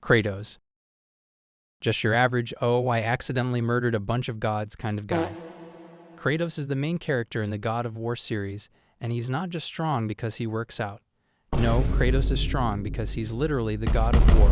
Kratos. Just your average, oh, I accidentally murdered a bunch of gods kind of guy. Kratos is the main character in the God of War series, and he's not just strong because he works out. No, Kratos is strong because he's literally the God of War.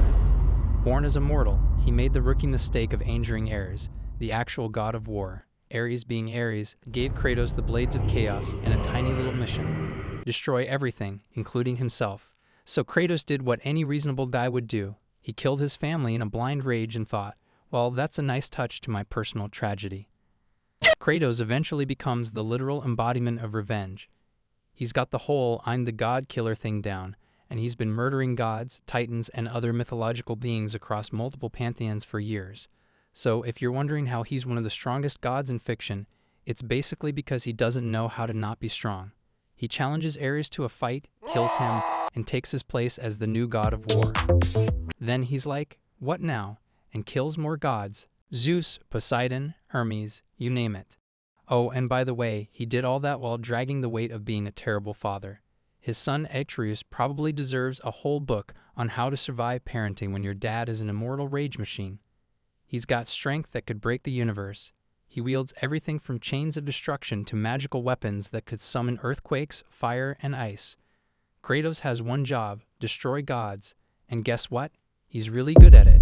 Born as a mortal, he made the rookie mistake of injuring Ares, the actual God of War. Ares, being Ares, gave Kratos the Blades of Chaos and a tiny little mission: destroy everything, including himself. So Kratos did what any reasonable guy would do. He killed his family in a blind rage and thought, well, that's a nice touch to my personal tragedy. Kratos eventually becomes the literal embodiment of revenge. He's got the whole I'm the god killer thing down, and he's been murdering gods, titans, and other mythological beings across multiple pantheons for years. So if you're wondering how he's one of the strongest gods in fiction, it's basically because he doesn't know how to not be strong. He challenges Ares to a fight, kills him, and takes his place as the new God of War. Then he's like, what now? And kills more gods. Zeus, Poseidon, Hermes, you name it. Oh, and by the way, he did all that while dragging the weight of being a terrible father. His son Atreus probably deserves a whole book on how to survive parenting when your dad is an immortal rage machine. He's got strength that could break the universe. He wields everything from chains of destruction to magical weapons that could summon earthquakes, fire, and ice. Kratos has one job: destroy gods. And guess what? He's really good at it.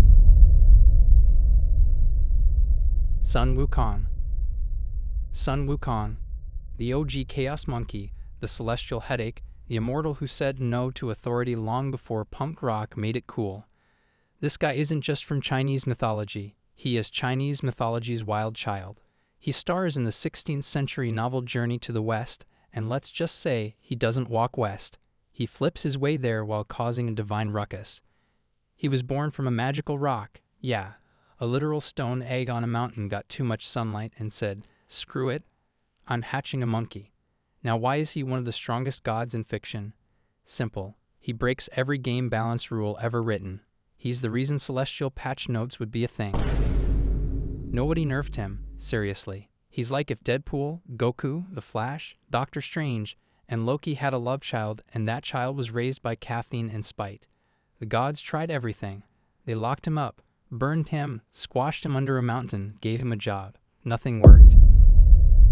Sun Wukong. Sun Wukong, the OG Chaos Monkey, the celestial headache, the immortal who said no to authority long before punk rock made it cool. This guy isn't just from Chinese mythology. He is Chinese mythology's wild child. He stars in the 16th century novel Journey to the West, and let's just say he doesn't walk west. He flips his way there while causing a divine ruckus. He was born from a magical rock. Yeah, a literal stone egg on a mountain got too much sunlight and said, screw it, I'm hatching a monkey. Now why is he one of the strongest gods in fiction? Simple. He breaks every game balance rule ever written. He's the reason celestial patch notes would be a thing. Nobody nerfed him, seriously. He's like if Deadpool, Goku, The Flash, Doctor Strange, and Loki had a love child, and that child was raised by caffeine and spite. The gods tried everything. They locked him up, burned him, squashed him under a mountain, gave him a job. Nothing worked.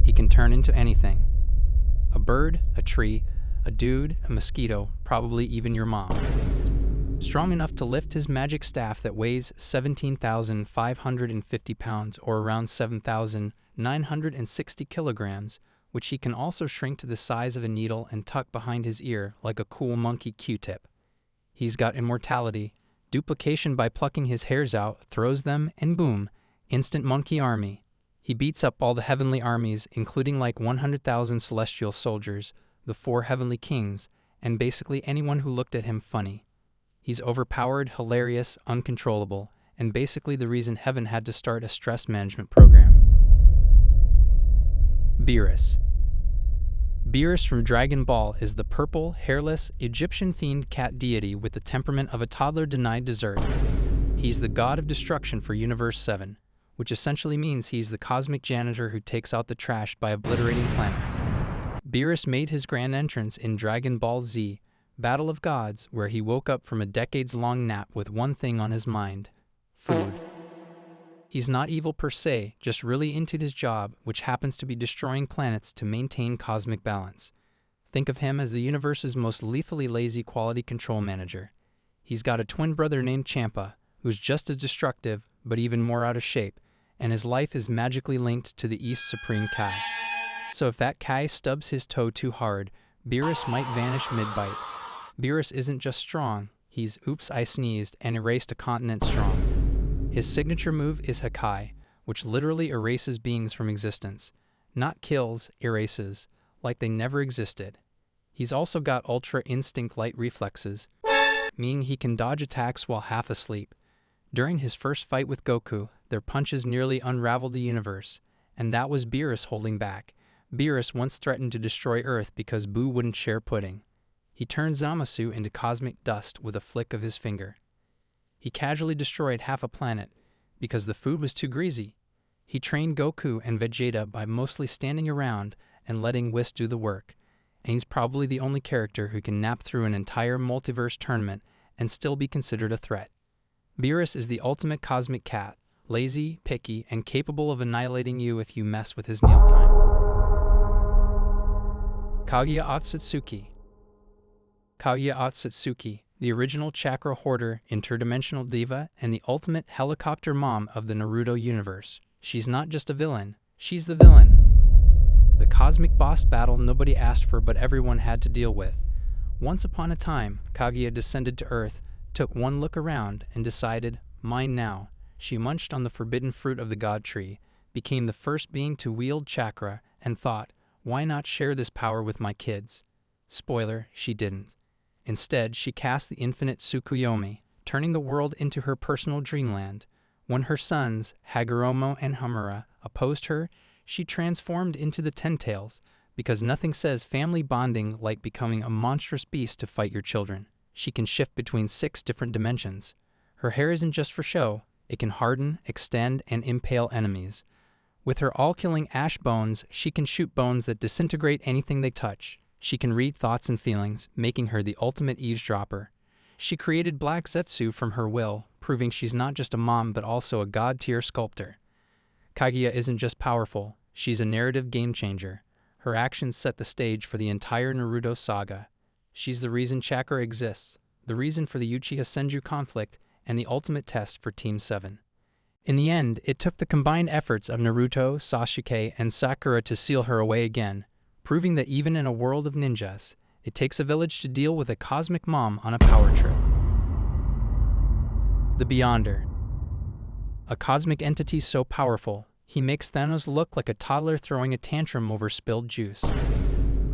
He can turn into anything. A bird, a tree, a dude, a mosquito, probably even your mom. Strong enough to lift his magic staff that weighs 17,550 pounds or around 7,960 kilograms, which he can also shrink to the size of a needle and tuck behind his ear like a cool monkey Q-tip. He's got immortality, duplication by plucking his hairs out, throws them, and boom, instant monkey army. He beats up all the heavenly armies, including like 100,000 celestial soldiers, the 4 heavenly kings, and basically anyone who looked at him funny. He's overpowered, hilarious, uncontrollable, and basically the reason heaven had to start a stress management program. Beerus. Beerus from Dragon Ball is the purple, hairless, Egyptian-themed cat deity with the temperament of a toddler denied dessert. He's the god of destruction for Universe 7, which essentially means he's the cosmic janitor who takes out the trash by obliterating planets. Beerus made his grand entrance in Dragon Ball Z, Battle of Gods, where he woke up from a decades-long nap with one thing on his mind: food. He's not evil per se, just really into his job, which happens to be destroying planets to maintain cosmic balance. Think of him as the universe's most lethally lazy quality control manager. He's got a twin brother named Champa, who's just as destructive, but even more out of shape, and his life is magically linked to the East's Supreme Kai. So if that Kai stubs his toe too hard, Beerus might vanish mid-bite. Beerus isn't just strong, he's oops I sneezed and erased a continent strong. His signature move is Hakai, which literally erases beings from existence. Not kills, erases, like they never existed. He's also got ultra instinct light reflexes, meaning he can dodge attacks while half asleep. During his first fight with Goku, their punches nearly unraveled the universe, and that was Beerus holding back. Beerus once threatened to destroy Earth because Boo wouldn't share pudding. He turned Zamasu into cosmic dust with a flick of his finger. He casually destroyed half a planet because the food was too greasy. He trained Goku and Vegeta by mostly standing around and letting Whis do the work, and he's probably the only character who can nap through an entire multiverse tournament and still be considered a threat. Beerus is the ultimate cosmic cat, lazy, picky, and capable of annihilating you if you mess with his mealtime. Kaguya Otsutsuki. Kaguya Otsutsuki, the original chakra hoarder, interdimensional diva, and the ultimate helicopter mom of the Naruto universe. She's not just a villain, she's the villain. The cosmic boss battle nobody asked for but everyone had to deal with. Once upon a time, Kaguya descended to Earth, took one look around, and decided, mine now. She munched on the forbidden fruit of the god tree, became the first being to wield chakra, and thought, why not share this power with my kids? Spoiler, she didn't. Instead, she cast the infinite Tsukuyomi, turning the world into her personal dreamland. When her sons, Hagoromo and Homura, opposed her, she transformed into the Ten Tails, because nothing says family bonding like becoming a monstrous beast to fight your children. She can shift between 6 different dimensions. Her hair isn't just for show, it can harden, extend, and impale enemies. With her all-killing ash bones, she can shoot bones that disintegrate anything they touch. She can read thoughts and feelings, making her the ultimate eavesdropper. She created Black Zetsu from her will, proving she's not just a mom but also a god-tier sculptor. Kaguya isn't just powerful, she's a narrative game-changer. Her actions set the stage for the entire Naruto saga. She's the reason chakra exists, the reason for the Uchiha Senju conflict, and the ultimate test for Team 7. In the end, it took the combined efforts of Naruto, Sasuke, and Sakura to seal her away again, proving that even in a world of ninjas, it takes a village to deal with a cosmic mom on a power trip. The Beyonder. A cosmic entity so powerful, he makes Thanos look like a toddler throwing a tantrum over spilled juice.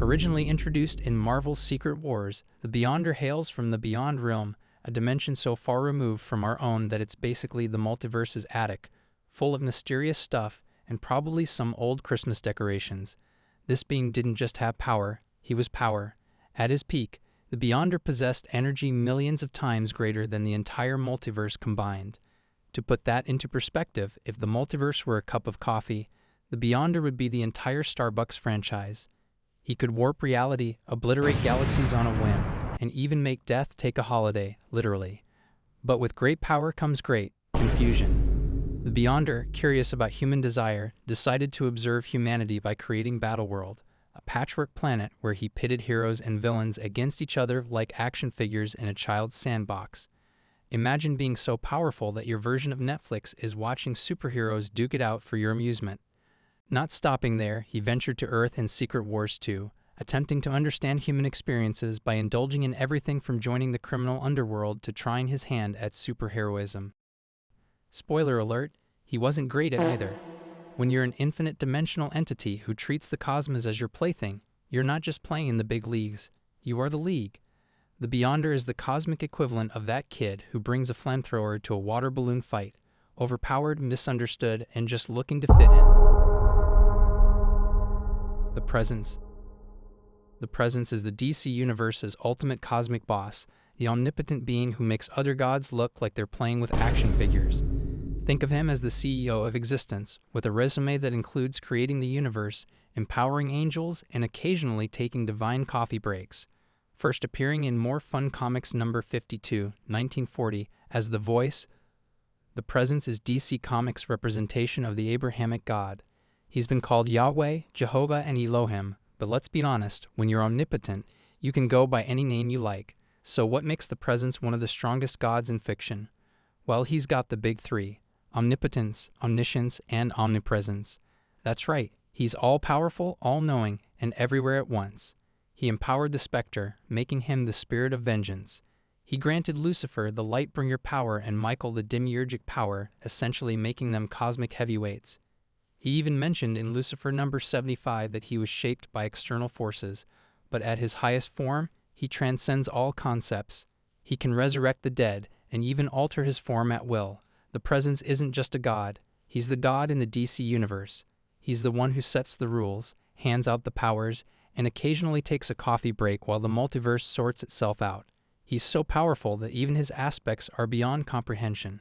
Originally introduced in Marvel's Secret Wars, the Beyonder hails from the Beyond Realm, a dimension so far removed from our own that it's basically the multiverse's attic, full of mysterious stuff and probably some old Christmas decorations. This being didn't just have power, he was power. At his peak, the Beyonder possessed energy millions of times greater than the entire multiverse combined. To put that into perspective, if the multiverse were a cup of coffee, the Beyonder would be the entire Starbucks franchise. He could warp reality, obliterate galaxies on a whim, and even make death take a holiday, literally. But with great power comes great confusion. The Beyonder, curious about human desire, decided to observe humanity by creating Battleworld, a patchwork planet where he pitted heroes and villains against each other like action figures in a child's sandbox. Imagine being so powerful that your version of Netflix is watching superheroes duke it out for your amusement. Not stopping there, he ventured to Earth in Secret Wars 2, attempting to understand human experiences by indulging in everything from joining the criminal underworld to trying his hand at superheroism. Spoiler alert, he wasn't great at either. When you're an infinite dimensional entity who treats the cosmos as your plaything, you're not just playing in the big leagues, you are the league. The Beyonder is the cosmic equivalent of that kid who brings a flamethrower to a water balloon fight, overpowered, misunderstood, and just looking to fit in. The Presence. The Presence is the DC Universe's ultimate cosmic boss, the omnipotent being who makes other gods look like they're playing with action figures. Think of him as the CEO of existence, with a resume that includes creating the universe, empowering angels, and occasionally taking divine coffee breaks. First appearing in More Fun Comics number 52, 1940, as the Voice, the Presence is DC Comics' representation of the Abrahamic God. He's been called Yahweh, Jehovah, and Elohim, but let's be honest, when you're omnipotent, you can go by any name you like. So what makes the Presence one of the strongest gods in fiction? Well, he's got the big 3, omnipotence, omniscience, and omnipresence. That's right, he's all-powerful, all-knowing, and everywhere at once. He empowered the Spectre, making him the spirit of vengeance. He granted Lucifer the light-bringer power and Michael the demiurgic power, essentially making them cosmic heavyweights. He even mentioned in Lucifer number 75 that he was shaped by external forces, but at his highest form, he transcends all concepts. He can resurrect the dead and even alter his form at will. The Presence isn't just a god, he's the god in the DC universe. He's the one who sets the rules, hands out the powers, and occasionally takes a coffee break while the multiverse sorts itself out. He's so powerful that even his aspects are beyond comprehension.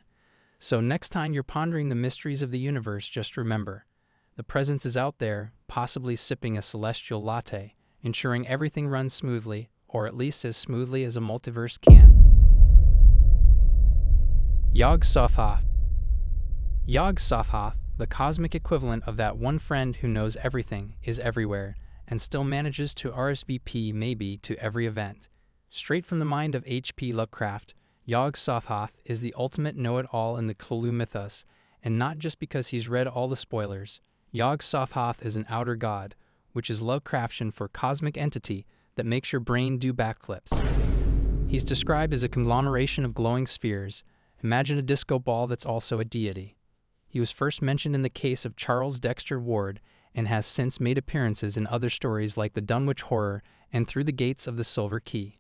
So next time you're pondering the mysteries of the universe, just remember, the Presence is out there, possibly sipping a celestial latte, ensuring everything runs smoothly, or at least as smoothly as a multiverse can. Yog-Sothoth. Yog-Sothoth, the cosmic equivalent of that one friend who knows everything, is everywhere, and still manages to RSVP maybe to every event. Straight from the mind of H.P. Lovecraft, Yog-Sothoth is the ultimate know-it-all in the Cthulhu mythos, and not just because he's read all the spoilers. Yog-Sothoth is an outer god, which is Lovecraftian for cosmic entity that makes your brain do backflips. He's described as a conglomeration of glowing spheres. Imagine a disco ball that's also a deity. He was first mentioned in the case of Charles Dexter Ward and has since made appearances in other stories like the Dunwich Horror and Through the Gates of the Silver Key.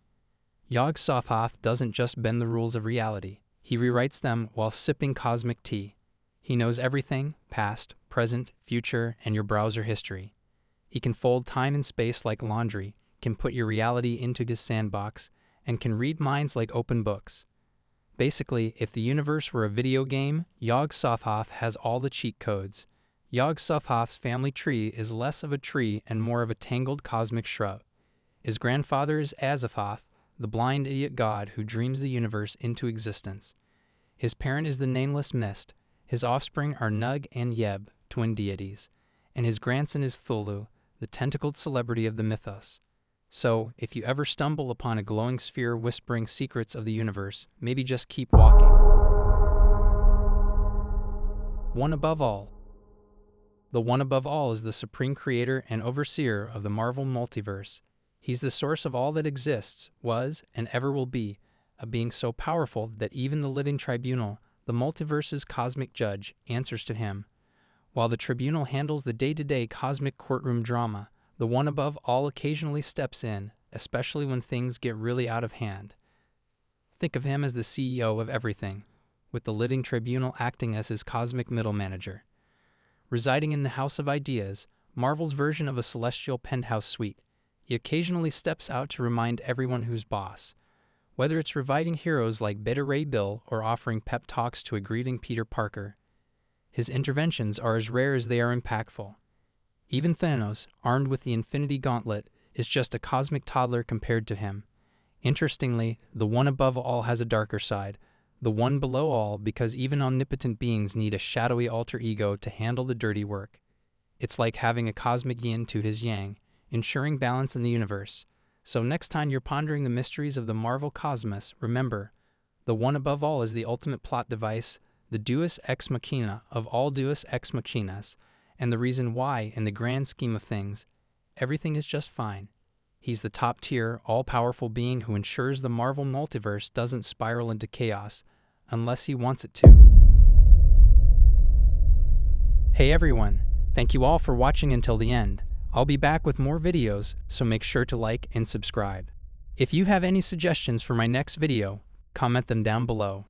Yog-Sothoth doesn't just bend the rules of reality, he rewrites them while sipping cosmic tea. He knows everything, past, present, future, and your browser history. He can fold time and space like laundry, can put your reality into his sandbox, and can read minds like open books. Basically, if the universe were a video game, Yog-Sothoth has all the cheat codes. Yog-Sothoth's family tree is less of a tree and more of a tangled cosmic shrub. His grandfather is Azathoth, the blind idiot god who dreams the universe into existence. His parent is the nameless mist. His offspring are Nug and Yeb, twin deities. And his grandson is Thulu, the tentacled celebrity of the mythos. So, if you ever stumble upon a glowing sphere whispering secrets of the universe, maybe just keep walking. One above all. The One Above All is the supreme creator and overseer of the Marvel multiverse. He's the source of all that exists, was, and ever will be, a being so powerful that even the living tribunal, the multiverse's cosmic judge, answers to him. While the tribunal handles the day-to-day cosmic courtroom drama, the One Above All occasionally steps in, especially when things get really out of hand. Think of him as the CEO of everything, with the living tribunal acting as his cosmic middle manager. Residing in the House of Ideas, Marvel's version of a celestial penthouse suite, he occasionally steps out to remind everyone who's boss. Whether it's reviving heroes like Beta Ray Bill or offering pep talks to a grieving Peter Parker, his interventions are as rare as they are impactful. Even Thanos, armed with the Infinity Gauntlet, is just a cosmic toddler compared to him. Interestingly, the One Above All has a darker side, the One Below All, because even omnipotent beings need a shadowy alter ego to handle the dirty work. It's like having a cosmic yin to his yang, ensuring balance in the universe. So next time you're pondering the mysteries of the Marvel cosmos, remember, the One Above All is the ultimate plot device, the deus ex machina of all deus ex machinas, and the reason why, in the grand scheme of things, everything is just fine. He's the top-tier, all-powerful being who ensures the Marvel multiverse doesn't spiral into chaos, unless he wants it to. Hey everyone, thank you all for watching until the end. I'll be back with more videos, so make sure to like and subscribe. If you have any suggestions for my next video, comment them down below.